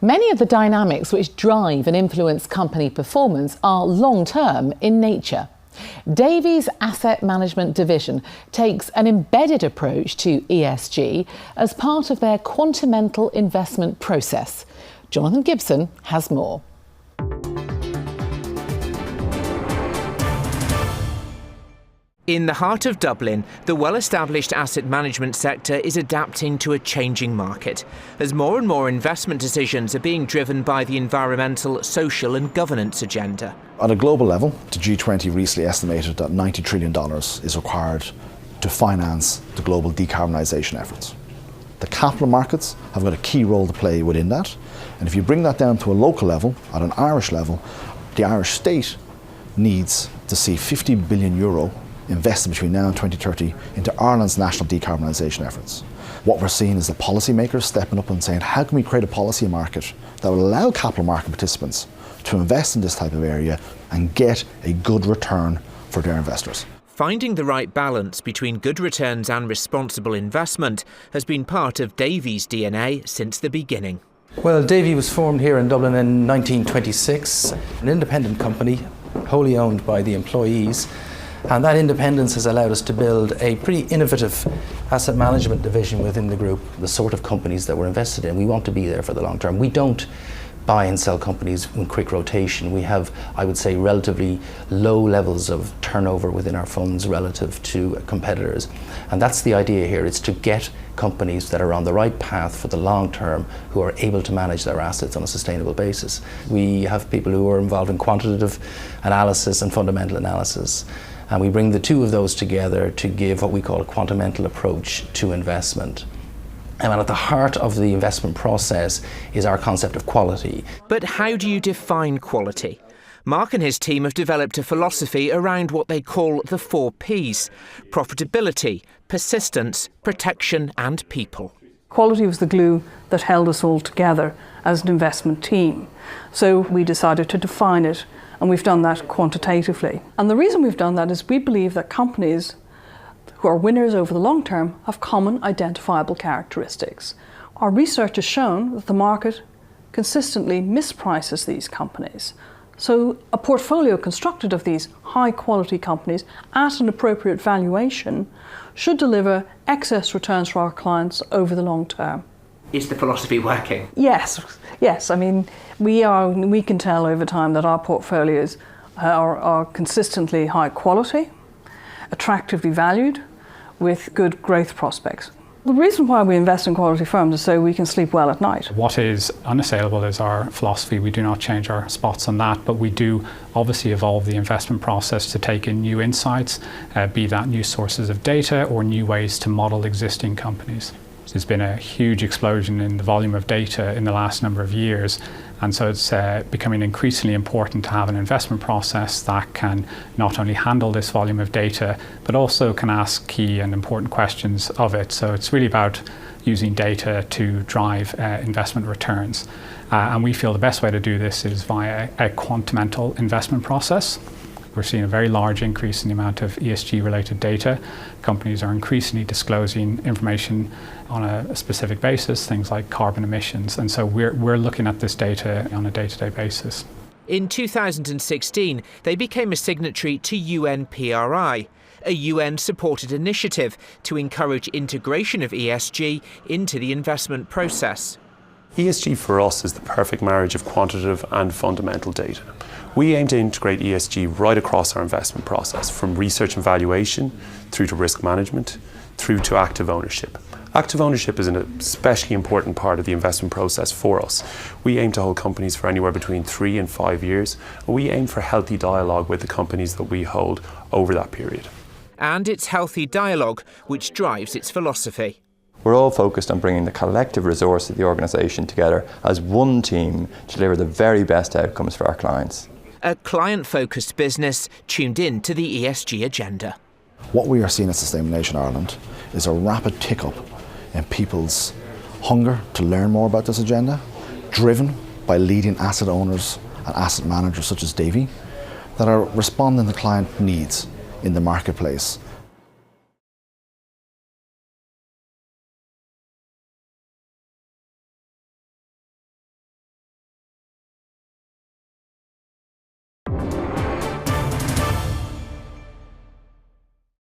Many of the dynamics which drive and influence company performance are long-term in nature. Davy's Asset Management division takes an embedded approach to ESG as part of their Quantamental investment process. Jonathan Gibson has more. In the heart of Dublin, the well-established asset management sector is adapting to a changing market, as more and more investment decisions are being driven by the environmental, social and governance agenda. On a global level, the G20 recently estimated that $90 trillion is required to finance the global decarbonisation efforts. The capital markets have got a key role to play within that, and if you bring that down to a local level, at an Irish level, the Irish state needs to see €50 billion invested between now and 2030 into Ireland's national decarbonisation efforts. What we're seeing is the policymakers stepping up and saying, how can we create a policy market that will allow capital market participants to invest in this type of area and get a good return for their investors? Finding the right balance between good returns and responsible investment has been part of Davy's DNA since the beginning. Well, Davy was formed here in Dublin in 1926, an independent company wholly owned by the employees. And that independence has allowed us to build a pretty innovative asset management division within the group, the sort of companies that we're invested in. We want to be there for the long term. We don't buy and sell companies in quick rotation. We have, I would say, relatively low levels of turnover within our funds relative to competitors. And that's the idea here. It's to get companies that are on the right path for the long term, who are able to manage their assets on a sustainable basis. We have people who are involved in quantitative analysis and fundamental analysis. And we bring the two of those together to give what we call a quantamental approach to investment. And at the heart of the investment process is our concept of quality. But how do you define quality? Mark and his team have developed a philosophy around what they call the 4 Ps: profitability, persistence, protection and people. Quality was the glue that held us all together as an investment team. So we decided to define it, and we've done that quantitatively. And the reason we've done that is we believe that companies who are winners over the long term have common identifiable characteristics. Our research has shown that the market consistently misprices these companies. So a portfolio constructed of these high quality companies at an appropriate valuation should deliver excess returns for our clients over the long term. Is the philosophy working? Yes. I mean, we can tell over time that our portfolios are consistently high quality, attractively valued, with good growth prospects. The reason why we invest in quality firms is so we can sleep well at night. What is unassailable is our philosophy. We do not change our spots on that, but we do obviously evolve the investment process to take in new insights, be that new sources of data or new ways to model existing companies. There's been a huge explosion in the volume of data in the last number of years, and so it's becoming increasingly important to have an investment process that can not only handle this volume of data, but also can ask key and important questions of it. So it's really about using data to drive investment returns. And we feel the best way to do this is via a Quantamental investment process. We're seeing a very large increase in the amount of ESG-related data. Companies are increasingly disclosing information on a specific basis, things like carbon emissions, and so we're looking at this data on a day-to-day basis. In 2016, they became a signatory to UNPRI, a UN-supported initiative to encourage integration of ESG into the investment process. ESG for us is the perfect marriage of quantitative and fundamental data. We aim to integrate ESG right across our investment process, from research and valuation, through to risk management, through to active ownership. Active ownership is an especially important part of the investment process for us. We aim to hold companies for anywhere between 3 and 5 years, and we aim for healthy dialogue with the companies that we hold over that period. And it's healthy dialogue which drives its philosophy. We're all focused on bringing the collective resource of the organisation together as one team to deliver the very best outcomes for our clients. A client-focused business tuned in to the ESG agenda. What we are seeing at Sustainable Nation Ireland is a rapid tick-up in people's hunger to learn more about this agenda, driven by leading asset owners and asset managers such as Devy, that are responding to client needs in the marketplace